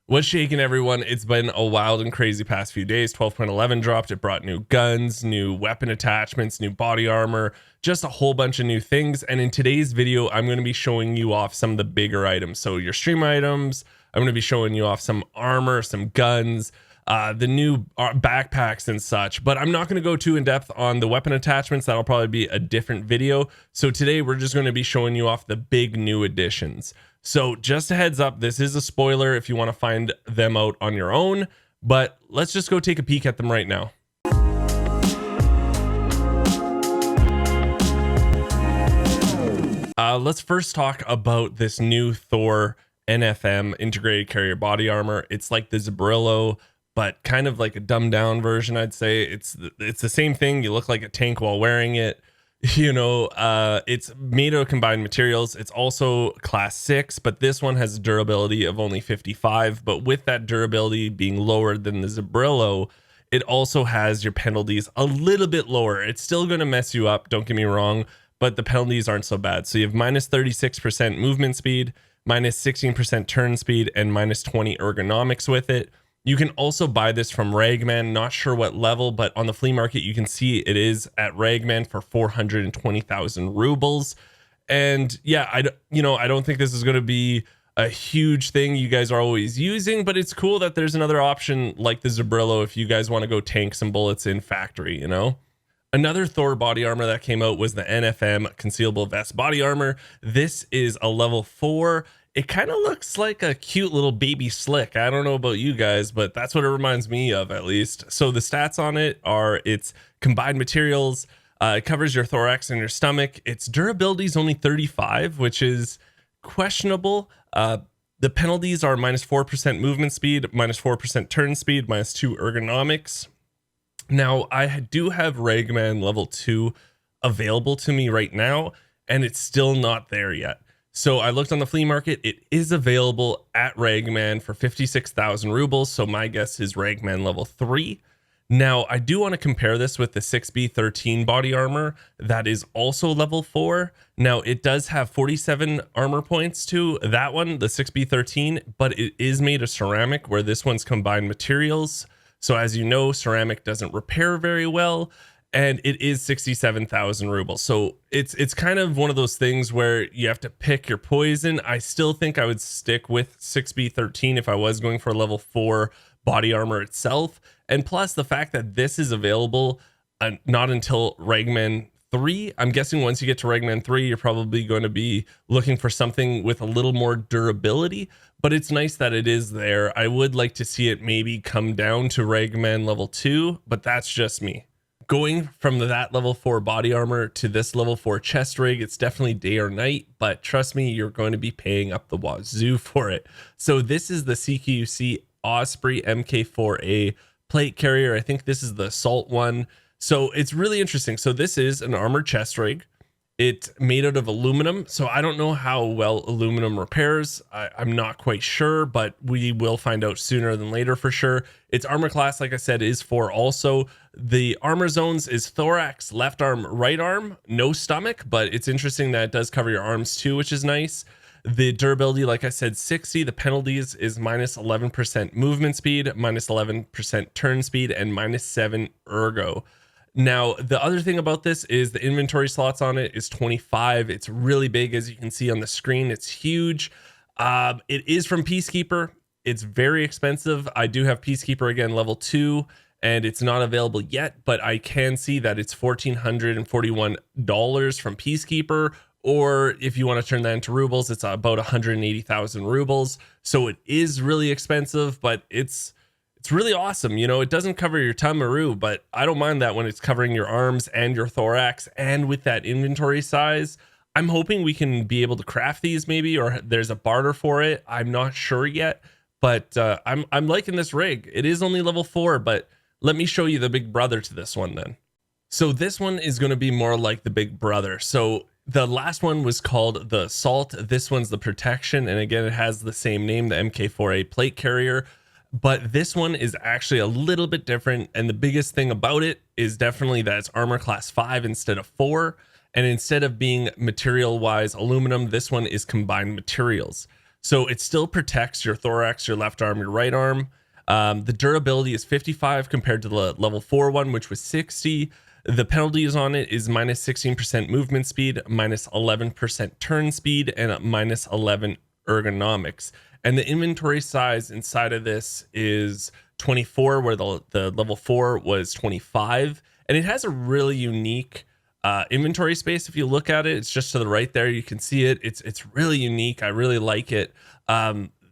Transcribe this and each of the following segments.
What's shaking, everyone? It's been a wild and crazy past few days. 12.11 dropped. It brought new guns, new weapon attachments, new body armor, just a whole bunch of new things. And in today's video, I'm going to be showing you off some of the bigger items. So your stream items, I'm going to be showing you off some armor, some guns, the new backpacks and such. But I'm not going to go too in depth on the weapon attachments. That'll probably be a different video. So today we're just going to be showing you off the big new additions. So just a heads up, this is a spoiler if you want to find them out on your own, but let's just go take a peek at them right now. Let's first talk about this new Thor NFM Integrated Carrier body armor. It's like the Zabrillo, but kind of like a dumbed down version, I'd say. It's the same thing. You look like a tank while wearing it. You know, it's made of combined materials. It's also class 6, but this one has a durability of only 55. But with that durability being lower than the Zabrillo, it also has your penalties a little bit lower. It's still going to mess you up, don't get me wrong, but the penalties aren't so bad. So you have minus 36% movement speed, minus 16% turn speed, and minus 20 ergonomics with it. You can also buy this from Ragman, not sure what level, but on the flea market, you can see it is at Ragman for 420,000 rubles. And yeah, I don't think this is going to be a huge thing you guys are always using, but it's cool that there's another option like the Zabrillo if you guys want to go tank some bullets in factory, you know? Another Thor body armor that came out was the NFM Concealable Vest body armor. This is a level 4. It kind of looks like a cute little baby slick. I don't know about you guys, but that's what it reminds me of, at least. So the stats on it are it's combined materials. It covers your thorax and your stomach. Its durability is only 35, which is questionable. The penalties are minus 4% movement speed, minus 4% turn speed, minus 2 ergonomics. Now, I do have Ragman level 2 available to me right now, and it's still not there yet. So I looked on the flea market. It is available at Ragman for 56,000 rubles. So my guess is Ragman level 3. Now, I do want to compare this with the 6B13 body armor that is also level 4. Now, it does have 47 armor points to that one, the 6B13, but it is made of ceramic, where this one's combined materials. So as you know, ceramic doesn't repair very well. And it is 67,000 rubles. So it's kind of one of those things where you have to pick your poison. I still think I would stick with 6B13 if I was going for level 4 body armor itself. And plus the fact that this is available not until Ragman 3. I'm guessing once you get to Ragman 3, you're probably going to be looking for something with a little more durability. But it's nice that it is there. I would like to see it maybe come down to Ragman level 2, but that's just me. Going from that level 4 body armor to this level 4 chest rig, it's definitely day or night, but trust me, you're going to be paying up the wazoo for it. So this is the CQC Osprey MK4A plate carrier. I think this is the assault one. So it's really interesting. So this is an armored chest rig. It's made out of aluminum. So I don't know how well aluminum repairs. I'm not quite sure, but we will find out sooner than later for sure. Its armor class, like I said, is 4 also. The armor zones is thorax, left arm, right arm, no stomach, but it's interesting that it does cover your arms too, which is nice. The durability, like I said, 60. The penalties is minus 11% movement speed, minus 11% turn speed, and minus 7 ergo. Now, the other thing about this is the inventory slots on it is 25. It's really big, as you can see on the screen. It's huge. It is from Peacekeeper. It's very expensive. I do have Peacekeeper again, level 2, and it's not available yet, but I can see that it's $1,441 from Peacekeeper, or if you want to turn that into rubles, it's about 180,000 rubles. So it is really expensive, but it's really awesome. You know, it doesn't cover your tamaru, but I don't mind that when it's covering your arms and your thorax. And with that inventory size, I'm hoping we can be able to craft these maybe, or there's a barter for it. I'm not sure yet, but I'm liking this rig. It is only level 4, but let me show you the big brother to this one then. So this one is going to be more like the big brother. So the last one was called the Assault. This one's the Protection. And again, it has the same name, the MK4A plate carrier. But this one is actually a little bit different. And the biggest thing about it is definitely that it's armor class 5 instead of 4. And instead of being material wise aluminum, this one is combined materials. So it still protects your thorax, your left arm, your right arm. The durability is 55 compared to the level 4 one, which was 60. The penalties on it is minus 16% movement speed, minus 11% turn speed, and minus 11 ergonomics. And the inventory size inside of this is 24, where the level 4 was 25. And it has a really unique inventory space. If you look at it, it's just to the right there. You can see it. It's really unique. I really like it.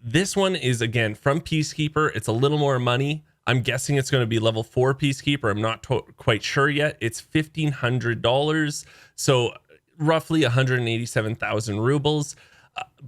This one is, again, from Peacekeeper. It's a little more money. I'm guessing it's going to be level 4 Peacekeeper. I'm not quite sure yet. It's $1,500. So roughly 187,000 rubles.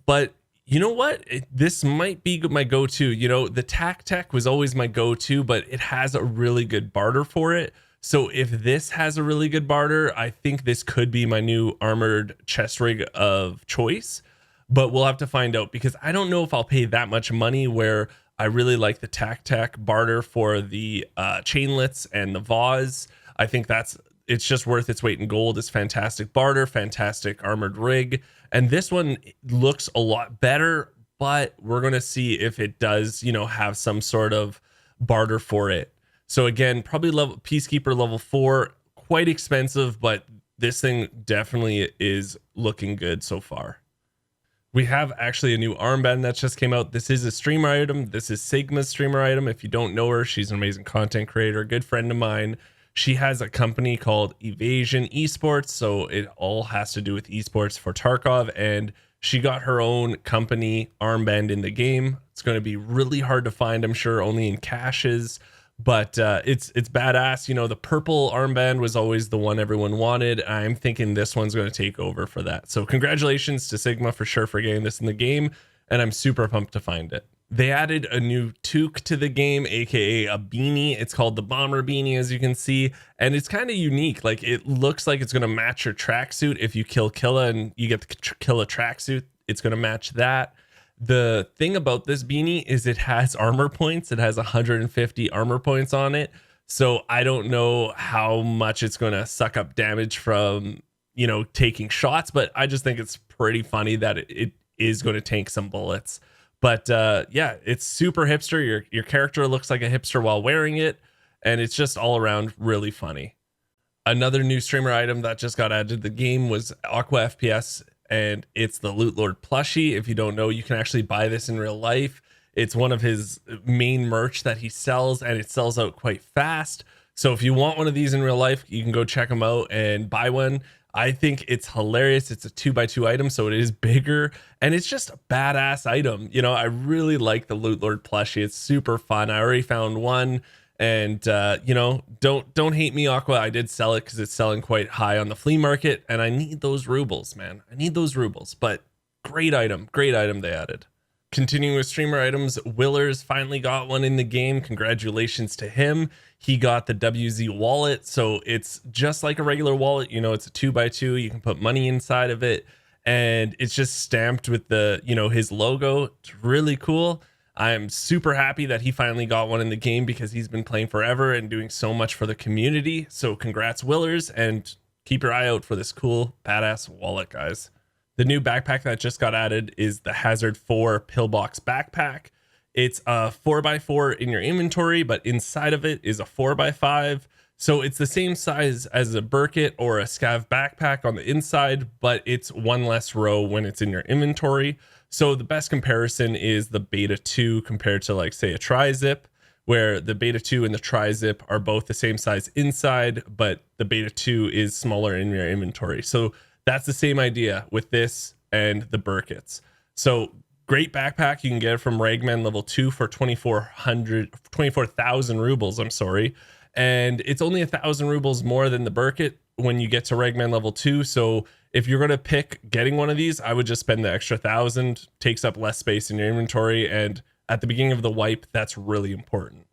But you know what? This might be my go-to. You know, the Tech was always my go-to, but it has a really good barter for it. So if this has a really good barter, I think this could be my new armored chest rig of choice. But we'll have to find out, because I don't know if I'll pay that much money, where I really like the Tech barter for the chainlets and the vase. I think it's just worth its weight in gold. It's fantastic barter, fantastic armored rig. And this one looks a lot better, but we're going to see if it does, you know, have some sort of barter for it. So again, probably Peacekeeper level 4, quite expensive, but this thing definitely is looking good so far. We have actually a new armband that just came out. This is a streamer item. This is Sigma's streamer item. If you don't know her, she's an amazing content creator, a good friend of mine. She has a company called Evasion Esports, so it all has to do with esports for Tarkov, and she got her own company armband in the game. It's going to be really hard to find, I'm sure, only in caches. But it's badass. You know, the purple armband was always the one everyone wanted. I'm thinking this one's going to take over for that. So congratulations to Sigma for sure for getting this in the game, and I'm super pumped to find it. They added a new toque to the game, aka a beanie. It's called the Bomber Beanie, as you can see, and it's kind of unique. Like, it looks like it's going to match your tracksuit. If you kill Killa and you get the Killa tracksuit, it's going to match that. The thing about this beanie is it has armor points. It has 150 armor points on it. So I don't know how much it's going to suck up damage from, you know, taking shots, but I just think it's pretty funny that it is going to tank some bullets. But yeah, it's super hipster. Your character looks like a hipster while wearing it, and it's just all around really funny. Another new streamer item that just got added to the game was Aquafps, and it's the Loot Lord plushie. If you don't know, you can actually buy this in real life. It's one of his main merch that he sells, and it sells out quite fast. So if you want one of these in real life, you can go check them out and buy one. I think it's hilarious. It's a 2x2 item, so it is bigger, and it's just a badass item. You know, I really like the Loot Lord plushie. It's super fun. I already found one. And you know, don't hate me, Aqua. I did sell it because it's selling quite high on the flea market, and I need those rubles, man. I need those rubles. But great item they added. Continuing with streamer items, willerz finally got one in the game. Congratulations to him. He got the WZ wallet, so it's just like a regular wallet. You know, it's a 2x2. You can put money inside of it, and it's just stamped with the, you know, his logo. It's really cool. I'm super happy that he finally got one in the game, because he's been playing forever and doing so much for the community. So congrats, willerz, and keep your eye out for this cool, badass wallet, guys. The new backpack that just got added is the Hazard 4 Pillbox backpack. It's a 4x4 in your inventory, but inside of it is a 4x5. So it's the same size as a Burkett or a Scav backpack on the inside, but it's one less row when it's in your inventory. So the best comparison is the Beta 2 compared to, like, say, a Tri-Zip, where the Beta 2 and the Tri-Zip are both the same size inside, but the Beta 2 is smaller in your inventory. So that's the same idea with this and the Burketts. So great backpack. You can get it from Ragman level 2 for 24,000 rubles, I'm sorry. And it's only 1,000 rubles more than the Burkett when you get to Ragman level 2. So if you're going to pick getting one of these, I would just spend the extra 1,000. Takes up less space in your inventory, and at the beginning of the wipe, that's really important.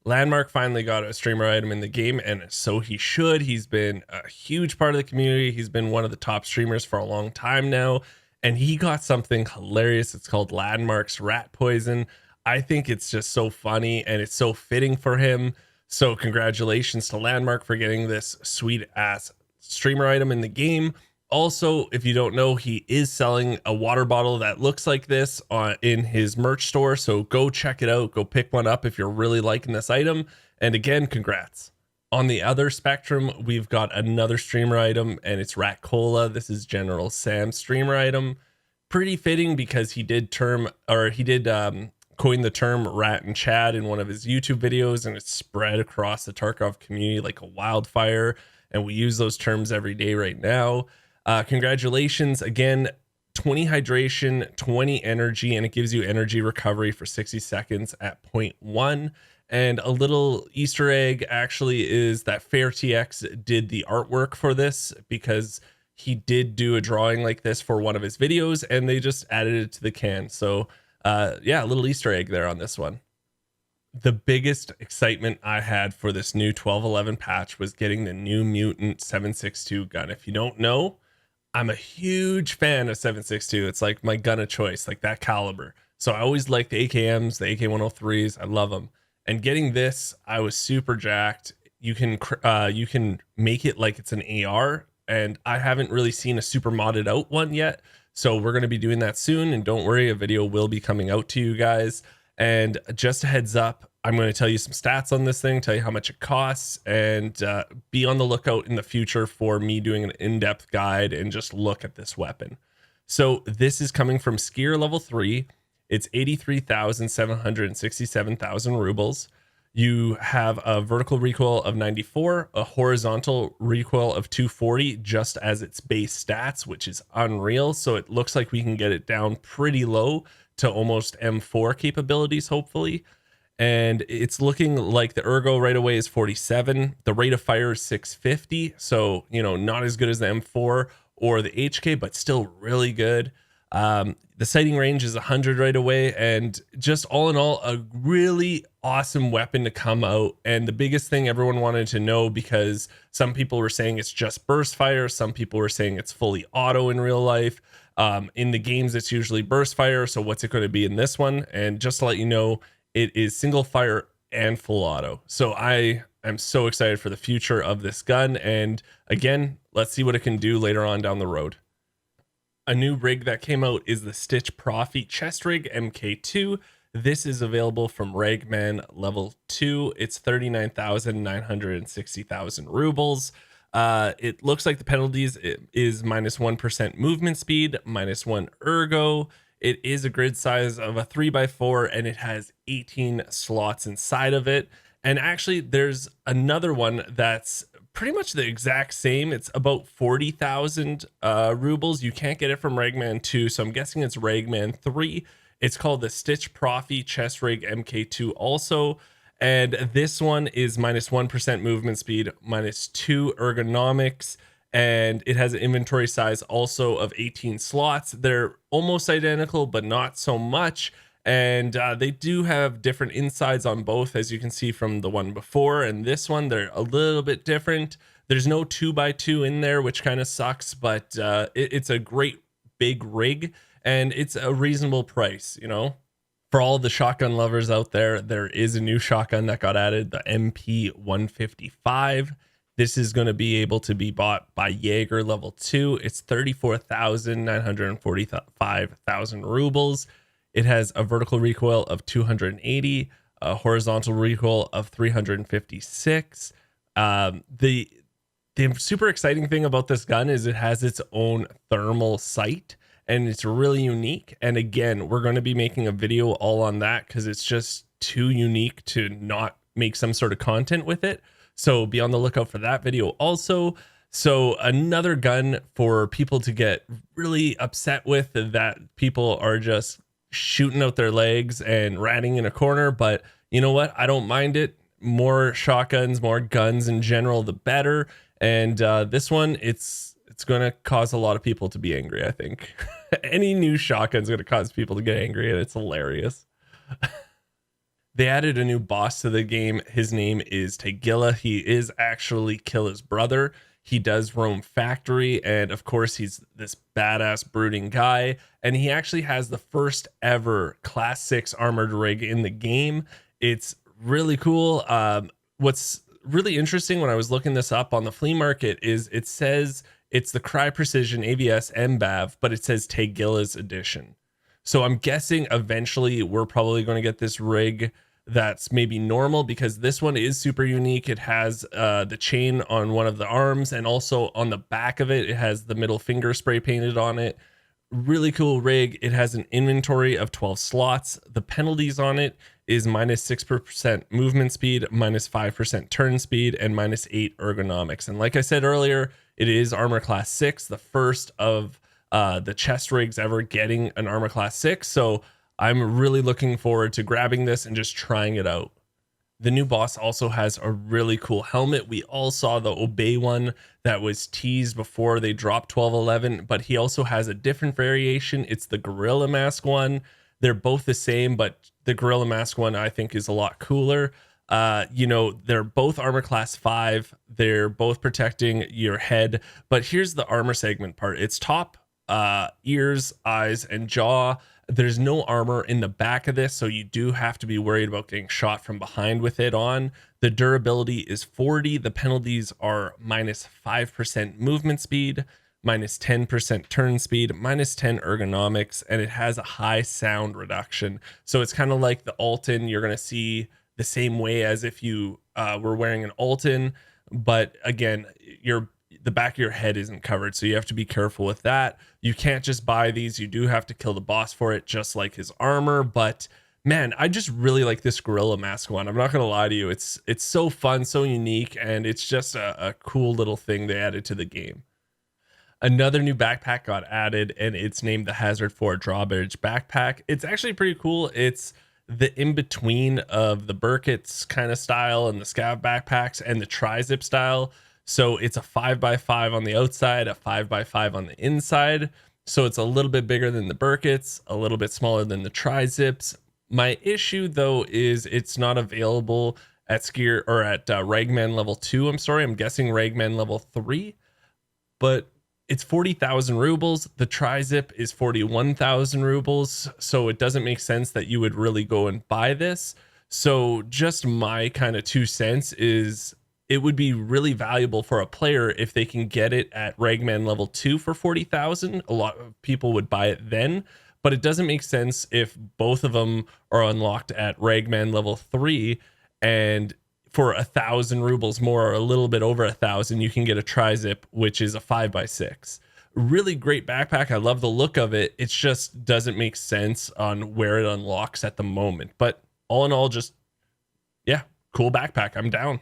Landmark finally got a streamer item in the game, and so he should. He's been a huge part of the community. He's been one of the top streamers for a long time now, and he got something hilarious. It's called Landmark's Rat Poison. I think it's just so funny, and it's so fitting for him. So congratulations to Landmark for getting this sweet ass streamer item in the game. Also, if you don't know, he is selling a water bottle that looks like this in his merch store. So go check it out. Go pick one up if you're really liking this item. And again, congrats. On the other spectrum, we've got another streamer item, and it's Raccola. This is General Sam's streamer item. Pretty fitting because he did coin the term rat and Chad in one of his YouTube videos, and it's spread across the Tarkov community like a wildfire. And we use those terms every day right now. Congratulations again. 20 hydration, 20 energy, and it gives you energy recovery for 60 seconds at 0.1. And a little Easter egg actually is that FairTX did the artwork for this because he did do a drawing like this for one of his videos, and they just added it to the can. So yeah, a little Easter egg there on this one. The biggest excitement I had for this new 12.11 patch was getting the new Mutant 7.62 gun. If you don't know, I'm a huge fan of 7.62. It's like my gun of choice, like that caliber. So I always like the AKMs, the AK-103s. I love them. And getting this, I was super jacked. You can make it like it's an AR, and I haven't really seen a super modded out one yet. So we're going to be doing that soon, and don't worry, a video will be coming out to you guys. And just a heads up, I'm going to tell you some stats on this thing, tell you how much it costs, and be on the lookout in the future for me doing an in-depth guide and just look at this weapon. So this is coming from Skier level 3. It's 83,767,000 rubles. You have a vertical recoil of 94, a horizontal recoil of 240, just as its base stats, which is unreal. So it looks like we can get it down pretty low to almost M4 capabilities, hopefully. And it's looking like the ergo right away is 47. The rate of fire is 650. So, you know, not as good as the M4 or the HK, but still really good. The sighting range is 100 right away, and just all in all, a really awesome weapon to come out. And the biggest thing everyone wanted to know, because some people were saying it's just burst fire, some people were saying it's fully auto in real life. In the games, it's usually burst fire. So what's it going to be in this one? And just to let you know, it is single fire and full auto. So I am so excited for the future of this gun. And again, let's see what it can do later on down the road. A new rig that came out is the Stitch Profi Chest Rig MK2. This is available from Ragman level 2. It's 39,960,000 rubles. It looks like the penalties is -1% movement speed, -1 ergo. It is a grid size of a 3x4, and it has 18 slots inside of it. And actually, there's another one that's pretty much the exact same. It's about 40,000 rubles. You can't get it from Ragman 2, so I'm guessing it's Ragman 3. It's called the Stitch Profi Chest Rig MK2 also. And this one is -1% movement speed, -2 ergonomics, and it has an inventory size also of 18 slots. They're almost identical, but not so much. And they do have different insides on both, as you can see from the one before and this one. They're a little bit different. There's no 2x2 in there, which kind of sucks, but it's a great big rig, and it's a reasonable price, you know. For all the shotgun lovers out there, there is a new shotgun that got added, the MP155. This is going to be able to be bought by Jaeger level 2. It's 34,945,000 rubles. It has a vertical recoil of 280, a horizontal recoil of 356. The super exciting thing about this gun is it has its own thermal sight, and it's really unique. And again, we're going to be making a video all on that because it's just too unique to not make some sort of content with it. So be on the lookout for that video also. So another gun for people to get really upset with, that people are just shooting out their legs and ratting in a corner. But you know what? I don't mind it. More shotguns, more guns in general, the better. And this one, it's going to cause a lot of people to be angry, I think. Any new shotgun is going to cause people to get angry, and it's hilarious. They added a new boss to the game. His name is Tegilla. He is actually Killa's brother. He does roam factory, and of course he's this badass brooding guy, and he actually has the first ever class 6 armored rig in the game. It's really cool. What's really interesting when I was looking this up on the flea market is it says It's the Cry Precision AVS MBAV, but it says Tegilla's edition. So I'm guessing eventually we're probably going to get this rig that's maybe normal, because this one is super unique. It has the chain on one of the arms, and also on the back of it, it has the middle finger spray painted on it. Really cool rig. It has an inventory of 12 slots. The penalties on it is -6% movement speed, -5% turn speed, and -8 ergonomics. And like I said earlier, it is armor class 6, the first of the chest rigs ever getting an armor class 6. So I'm really looking forward to grabbing this and just trying it out. The new boss also has a really cool helmet. We all saw the Obey one that was teased before they dropped 1211, but he also has a different variation. It's the Gorilla Mask one. They're both the same, but the Gorilla Mask one I think is a lot cooler. You know, they're both armor class 5. They're both protecting your head, but here's the armor segment part. It's top, ears, eyes, and jaw. There's no armor in the back of this, so you do have to be worried about getting shot from behind with it on. The durability is 40. The penalties are -5% movement speed, -10% turn speed, -10 ergonomics, and it has a high sound reduction. So it's kind of like the Alton. You're going to see the same way as if you were wearing an Alton, but again, the back of your head isn't covered, so you have to be careful with that. You can't just buy these. You do have to kill the boss for it, just like his armor. But man, I just really like this Gorilla Mask one. I'm not gonna lie to you, it's so fun, so unique, and it's just a cool little thing they added to the game. Another new backpack got added, and it's named the Hazard 4 Drawbridge backpack. It's actually pretty cool. It's the in-between of the Burkett's kind of style and the Scav backpacks and the tri-zip style. So it's a 5x5 on the outside, a 5x5 on the inside. So it's a little bit bigger than the Burkett's, a little bit smaller than the tri-zips. My issue though is it's not available at skier or at Ragman level 2. I'm sorry, I'm guessing Ragman level 3, but it's 40,000 rubles. The tri-zip is 41,000 rubles. So it doesn't make sense that you would really go and buy this. So just my kind of 2 cents is it would be really valuable for a player if they can get it at Ragman level 2 for 40,000. A lot of people would buy it then, but it doesn't make sense if both of them are unlocked at Ragman level 3, and for 1,000 rubles more, or a little bit over 1,000, you can get a tri-zip, which is a 5x6. Really great backpack. I love the look of it. It just doesn't make sense on where it unlocks at the moment. But all in all, just, yeah, cool backpack. I'm down.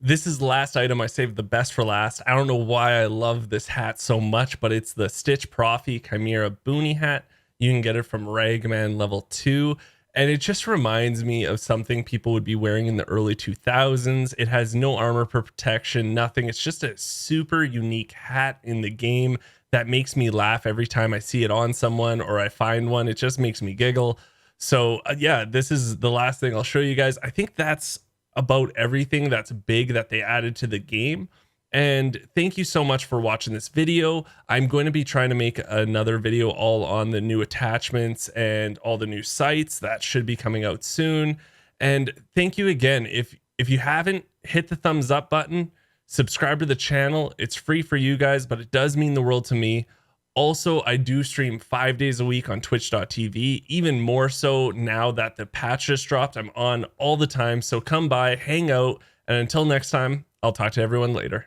This is the last item. I saved the best for last. I don't know why I love this hat so much, but it's the Stitch Profi Chimera Beanie hat. You can get it from Ragman level 2. And it just reminds me of something people would be wearing in the early 2000s. It has no armor protection, nothing. It's just a super unique hat in the game that makes me laugh every time I see it on someone or I find one. It just makes me giggle. So yeah, this is the last thing I'll show you guys. I think that's about everything that's big that they added to the game. And thank you so much for watching this video. I'm going to be trying to make another video all on the new attachments and all the new sites that should be coming out soon. And thank you again. If you haven't, hit the thumbs up button, subscribe to the channel. It's free for you guys, but it does mean the world to me. Also, I do stream 5 days a week on twitch.tv, even more so now that the patch just dropped. I'm on all the time, so come by, hang out, and until next time, I'll talk to everyone later.